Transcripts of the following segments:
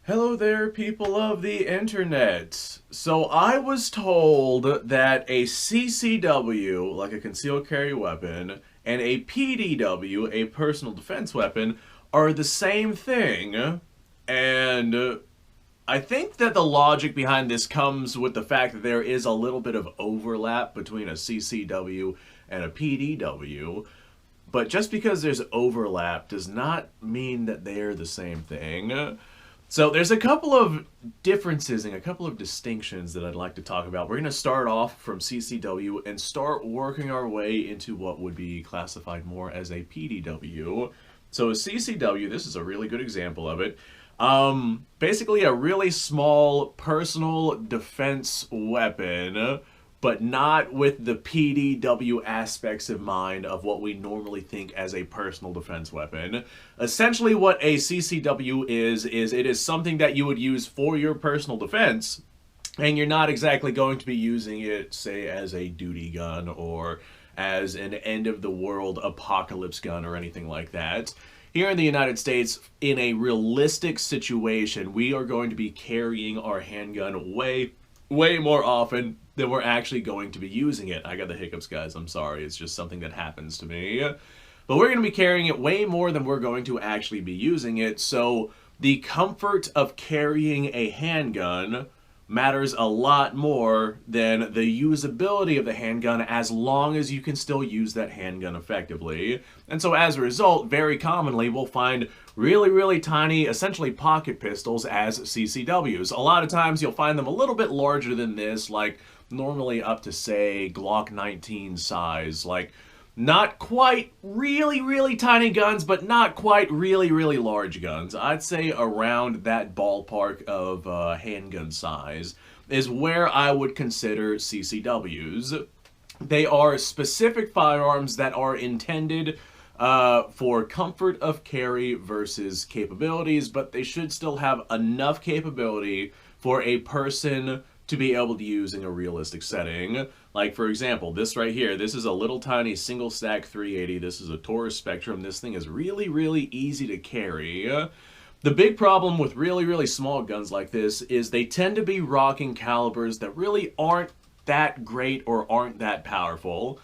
Hello there, people of the internet. So I was told that a CCW, like a concealed carry weapon, and a PDW, a personal defense weapon, are the same thing. And I think that the logic behind this comes with the fact that there is a little bit of overlap between a CCW and a PDW. But just because there's overlap does not mean that they're the same thing. So there's a couple of differences and a couple of distinctions that I'd like to talk about. We're going to start off from CCW and start working our way into what would be classified more as a PDW. So a CCW, this is a really good example of it. Basically a really small personal defense weapon, but not with the PDW aspects in mind of what we normally think as a personal defense weapon. Essentially what a CCW is it is something that you would use for your personal defense, and you're not exactly going to be using it, say, as a duty gun or as an end-of-the-world apocalypse gun or anything like that. Here in the United States, in a realistic situation, we are going to be carrying our handgun way more often than we're actually going to be using it. I got the hiccups, guys. I'm sorry. It's just something that happens to me. But we're going to be carrying it way more than we're going to actually be using it. So the comfort of carrying a handgun matters a lot more than the usability of the handgun, as long as you can still use that handgun effectively. And so as a result, very commonly we'll find really tiny, essentially pocket pistols as CCWs. A lot of times you'll find them a little bit larger than this, like normally up to, say, Glock 19 size. Like, not quite really tiny guns, but not quite really large guns. I'd say around that ballpark of handgun size is where I would consider CCWs. They are specific firearms that are intended for comfort of carry versus capabilities, but they should still have enough capability for a person to be able to use in a realistic setting. Like, for example, this right here, this is a little tiny single stack 380. This is a Taurus Spectrum. This thing is really easy to carry. The big problem with really small guns like this is they tend to be rocking calibers that really aren't that great or aren't that powerful.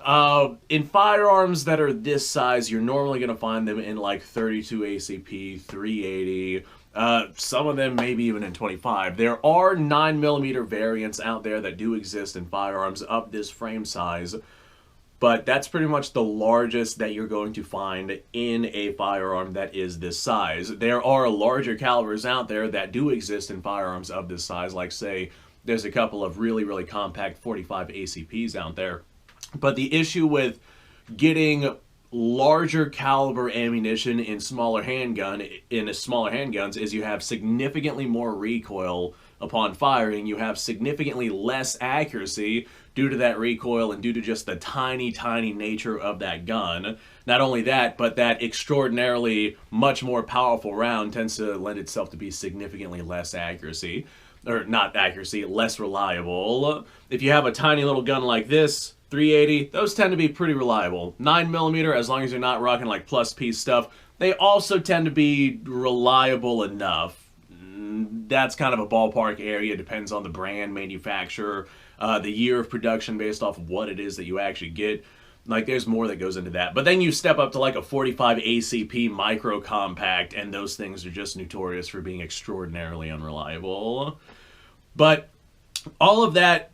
In firearms that are this size, you're normally going to find them in like 32 ACP, 380, some of them maybe even in 25. There are 9mm variants out there that do exist in firearms of this frame size, but that's pretty much the largest that you're going to find in a firearm that is this size. There are larger calibers out there that do exist in firearms of this size, like, say, there's a couple of really compact 45 ACPs out there. But the issue with getting larger caliber ammunition in smaller handguns is you have significantly more recoil upon firing. You have significantly less accuracy due to that recoil and due to just the tiny nature of that gun. Not only that, but that extraordinarily much more powerful round tends to lend itself to be significantly less accuracy. Or not accuracy, less reliable. If you have a tiny little gun like this, 380, those tend to be pretty reliable. 9mm, as long as you're not rocking like plus piece stuff, they also tend to be reliable enough. That's kind of a ballpark area, depends on the brand, manufacturer, the year of production based off of what it is that you actually get. Like, there's more that goes into that. But then you step up to like a 45 ACP micro compact, and those things are just notorious for being extraordinarily unreliable. But all of that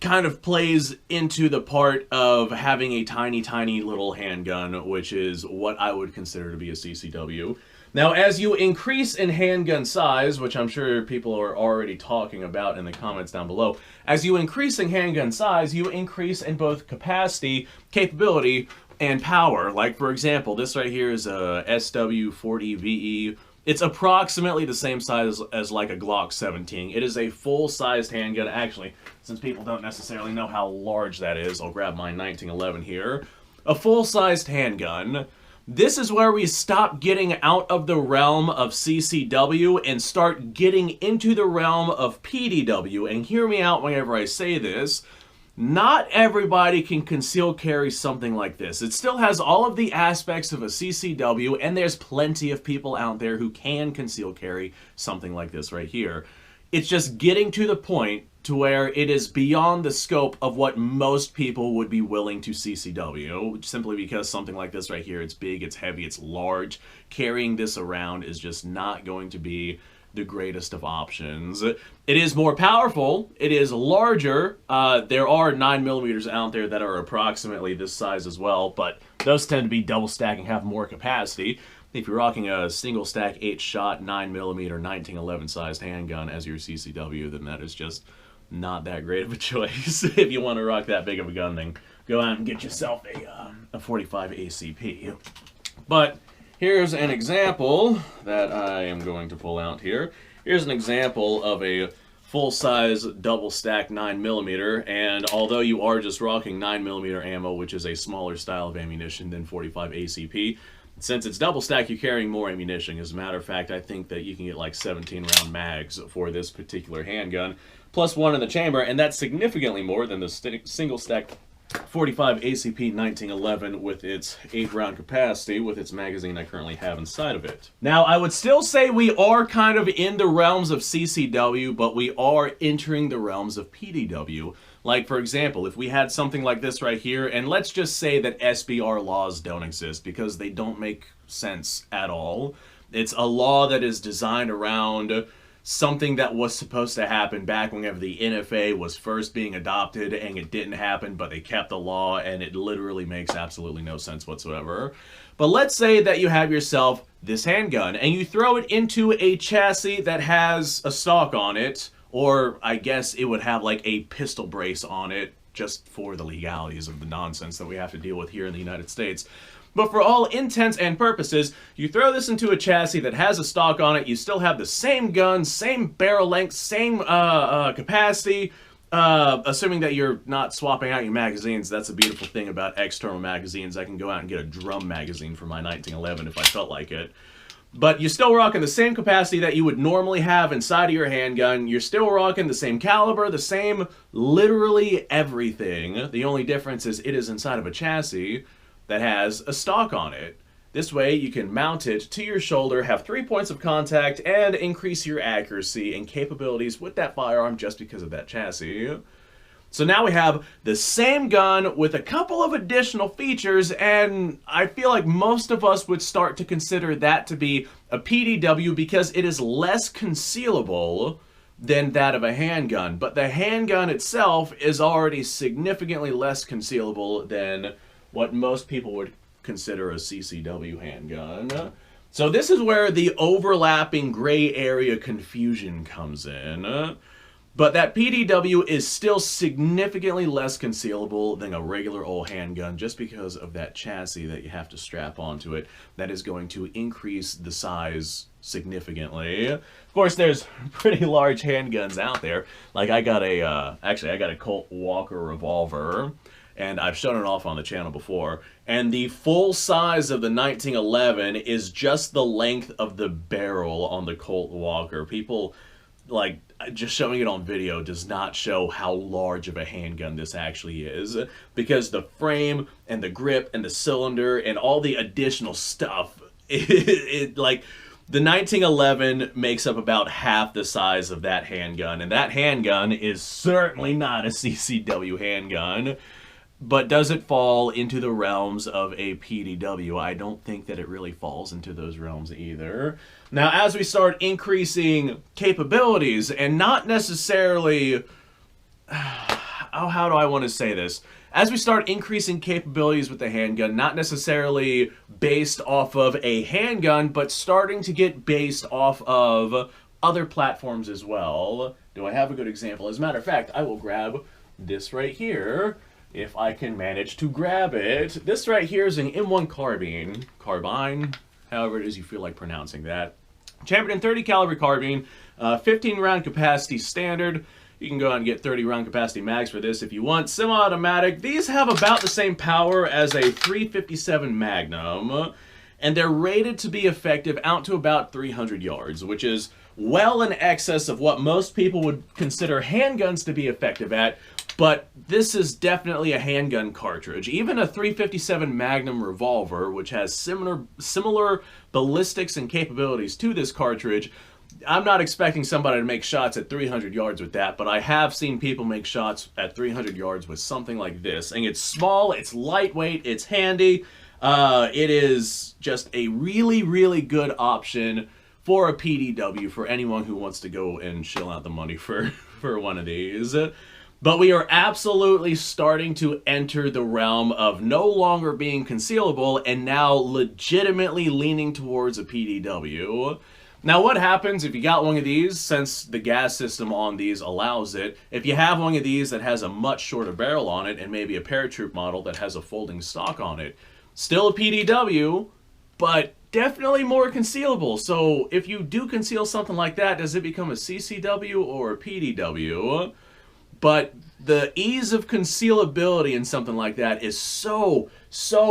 kind of plays into the part of having a tiny little handgun, which is what I would consider to be a CCW. Now, as you increase in handgun size, which I'm sure people are already talking about in the comments down below, as you increase in handgun size, you increase in both capacity, capability, and power. Like, for example, this right here is a SW40VE. It's approximately the same size as like a Glock 17. It is a full-sized handgun. Actually, since people don't necessarily know how large that is, I'll grab my 1911 here. A full-sized handgun. This is where we stop getting out of the realm of CCW and start getting into the realm of PDW. And hear me out whenever I say this. not everybody can conceal carry something like this. It still has all of the aspects of a CCW, and there's plenty of people out there who can conceal carry something like this right here. It's just getting to the point to where it is beyond the scope of what most people would be willing to CCW, simply because something like this right here, it's big, it's heavy, it's large. Carrying this around is just not going to be the greatest of options. It is more powerful, it is larger. There are 9mm out there that are approximately this size as well, but those tend to be double stack and have more capacity. If you're rocking a single stack 8-shot 9mm 1911 sized handgun as your CCW, then that is just not that great of a choice. If you want to rock that big of a gun, then go out and get yourself a 45 ACP. But here's an example that I am going to pull out here. Here's an example of a full-size double-stack 9mm, and although you are just rocking 9mm ammo, which is a smaller style of ammunition than 45 ACP, since it's double-stack, you're carrying more ammunition. As a matter of fact, I think that you can get like 17-round mags for this particular handgun, plus one in the chamber, and that's significantly more than the single-stack 45 ACP 1911 with its 8-round capacity with its magazine I currently have inside of it. Now, I would still say we are kind of in the realms of CCW, but we are entering the realms of PDW. Like, for example, if we had something like this right here, and let's just say that SBR laws don't exist because they don't make sense at all. It's a law that is designed around something that was supposed to happen back whenever the NFA was first being adopted, and it didn't happen, but they kept the law, and it literally makes absolutely no sense whatsoever. But let's say that you have yourself this handgun, and you throw it into a chassis that has a stock on it, or I guess it would have like a pistol brace on it, just for the legalities of the nonsense that we have to deal with here in the United States. But for all intents and purposes, you throw this into a chassis that has a stock on it, you still have the same gun, same barrel length, same capacity, assuming that you're not swapping out your magazines. That's a beautiful thing about external magazines. I can go out and get a drum magazine for my 1911 if I felt like it. But you're still rocking the same capacity that you would normally have inside of your handgun. You're still rocking the same caliber, the same literally everything. The only difference is it is inside of a chassis that has a stock on it. This way you can mount it to your shoulder, have 3 points of contact, and increase your accuracy and capabilities with that firearm just because of that chassis. So now we have the same gun with a couple of additional features, and I feel like most of us would start to consider that to be a PDW because it is less concealable than that of a handgun. But the handgun itself is already significantly less concealable than what most people would consider a CCW handgun. So this is where the overlapping gray area confusion comes in. But that PDW is still significantly less concealable than a regular old handgun just because of that chassis that you have to strap onto it that is going to increase the size significantly. Of course, there's pretty large handguns out there. Like I got a Colt Walker revolver, and I've shown it off on the channel before, and the full size of the 1911 is just the length of the barrel on the Colt Walker. People, like, just showing it on video does not show how large of a handgun this actually is, because the frame and the grip and the cylinder and all the additional stuff, like, the 1911 makes up about half the size of that handgun, and that handgun is certainly not a CCW handgun. But does it fall into the realms of a PDW? I don't think that it really falls into those realms either. Now, as we start increasing capabilities, and not necessarily... how do I want to say this? As we start increasing capabilities with the handgun, not necessarily based off of a handgun, but starting to get based off of other platforms as well. Do I have a good example? As a matter of fact, I will grab this right here, if I can manage to grab it. This right here is an M1 carbine, however it is you feel like pronouncing that. Chambered in 30 caliber carbine, 15 round capacity standard. You can go out and get 30 round capacity mags for this if you want. Semi-automatic. These have about the same power as a 357 Magnum, and they're rated to be effective out to about 300 yards, which is well in excess of what most people would consider handguns to be effective at. But this is definitely a handgun cartridge. Even a 357 Magnum revolver, which has similar ballistics and capabilities to this cartridge, I'm not expecting somebody to make shots at 300 yards with that, but I have seen people make shots at 300 yards with something like this. And it's small, it's lightweight, it's handy. It is just a really, really good option for a PDW for anyone who wants to go and shell out the money for one of these. But we are absolutely starting to enter the realm of no longer being concealable and now legitimately leaning towards a PDW. Now, what happens if you got one of these, since the gas system on these allows it, if you have one of these that has a much shorter barrel on it and maybe a paratroop model that has a folding stock on it, still a PDW, but definitely more concealable. So if you do conceal something like that, does it become a CCW or a PDW? But the ease of concealability in something like that is so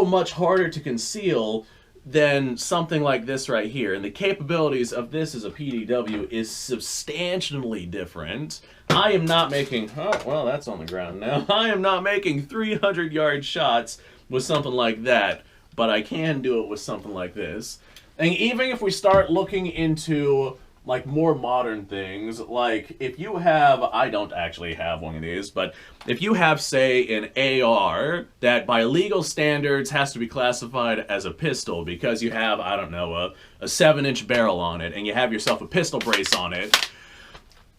much harder to conceal than something like this right here. And the capabilities of this as a PDW is substantially different. I am not making, oh, well, that's on the ground now. I am not making 300-yard shots with something like that, but I can do it with something like this. And even if we start looking into like more modern things, like if you have, I don't actually have one of these, but if you have, say, an AR that by legal standards has to be classified as a pistol because you have, I don't know, a 7-inch barrel on it and you have yourself a pistol brace on it,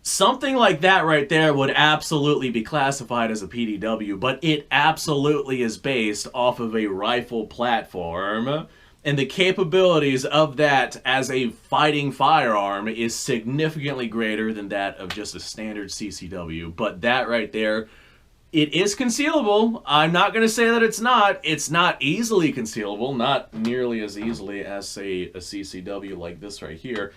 something like that right there would absolutely be classified as a PDW, but it absolutely is based off of a rifle platform. And the capabilities of that as a fighting firearm is significantly greater than that of just a standard CCW. But that right there, it is concealable. I'm not going to say that it's not. It's not easily concealable, not nearly as easily as, say, a CCW like this right here.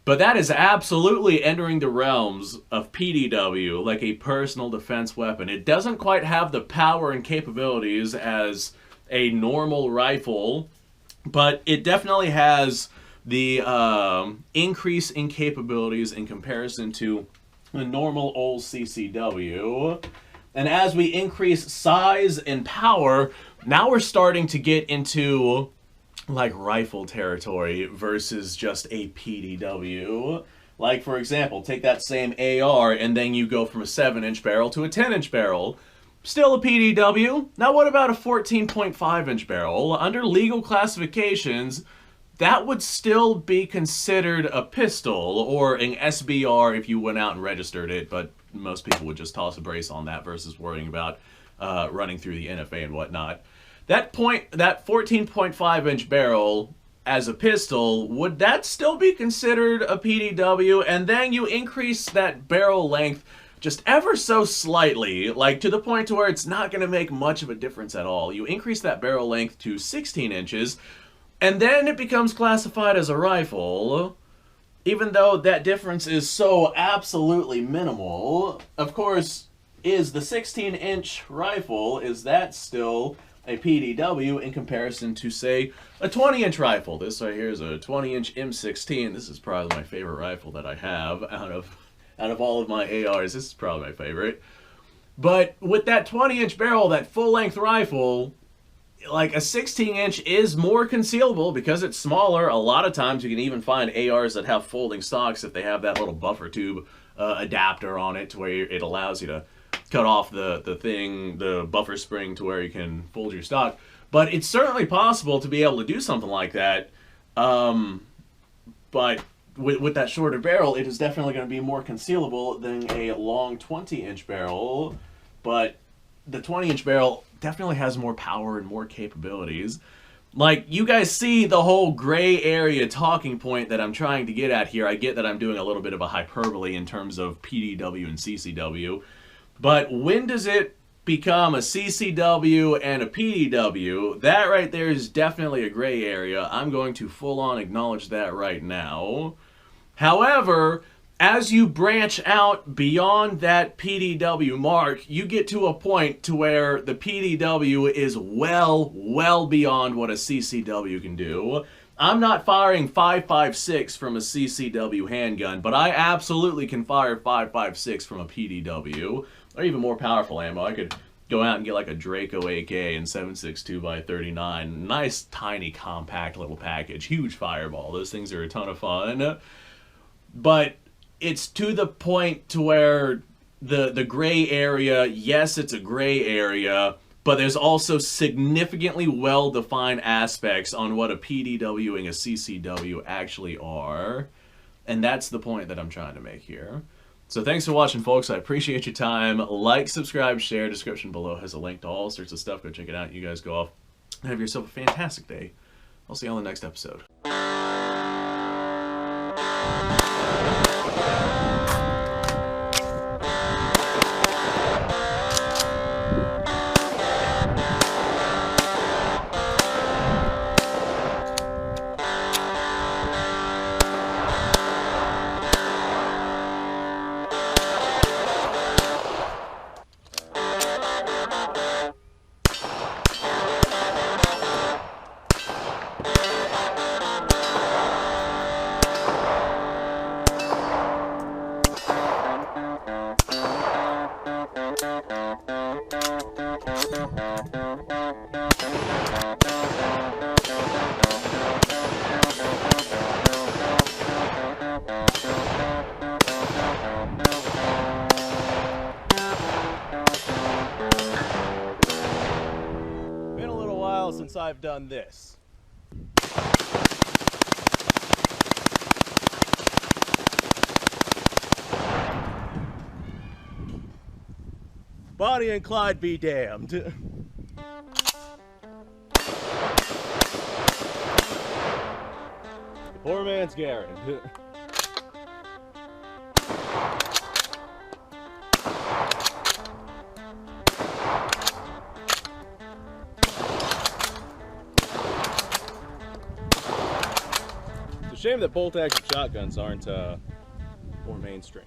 But that is absolutely entering the realms of PDW, like a personal defense weapon. It doesn't quite have the power and capabilities as a normal rifle, but it definitely has the increase in capabilities in comparison to the normal old CCW. And as we increase size and power, now we're starting to get into like rifle territory versus just a PDW. Like, for example, take that same AR and then you go from a 7-inch barrel to a 10-inch barrel. Still a PDW. Now what about a 14.5-inch barrel? Under legal classifications, that would still be considered a pistol or an SBR if you went out and registered it, but most people would just toss a brace on that versus worrying about running through the NFA and whatnot. That 14.5-inch barrel as a pistol, would that still be considered a PDW? And then you increase that barrel length just ever so slightly, like to the point to where it's not going to make much of a difference at all. You increase that barrel length to 16 inches, and then it becomes classified as a rifle, even though that difference is so absolutely minimal. Of course, is the 16-inch rifle, is that still a PDW in comparison to, say, a 20-inch rifle? This right here is a 20-inch M16. This is probably my favorite rifle that I have out of all of my ARs. This is probably my favorite. But with that 20-inch barrel, that full-length rifle, like a 16-inch is more concealable because it's smaller. A lot of times you can even find ARs that have folding stocks if they have that little buffer tube adapter on it to where it allows you to cut off the buffer spring to where you can fold your stock. But it's certainly possible to be able to do something like that. But with that shorter barrel, it is definitely going to be more concealable than a long 20-inch barrel. But the 20-inch barrel definitely has more power and more capabilities. Like, you guys see the whole gray area talking point that I'm trying to get at here. I get that I'm doing a little bit of a hyperbole in terms of PDW and CCW. But when does it become a CCW and a PDW? That right there is definitely a gray area. I'm going to full-on acknowledge that right now. However, as you branch out beyond that PDW mark, you get to a point to where the PDW is well beyond what a CCW can do. I'm not firing 5.56 from a CCW handgun, but I absolutely can fire 5.56 from a PDW, or even more powerful ammo. I could go out and get like a Draco AK and 7.62x39. Nice, tiny, compact little package. Huge fireball. Those things are a ton of fun. But it's to the point to where the gray area, yes, it's a gray area, but there's also significantly well-defined aspects on what a PDW and a CCW actually are. And that's the point that I'm trying to make here. So thanks for watching, folks. I appreciate your time. Like, subscribe, share. Description below has a link to all sorts of stuff. Go check it out. You guys go off and have yourself a fantastic day. I'll see you on the next episode. Been a little while since I've done this. Bonnie and Clyde be damned. The poor man's Garrett. It's a shame that bolt-action shotguns aren't more mainstream.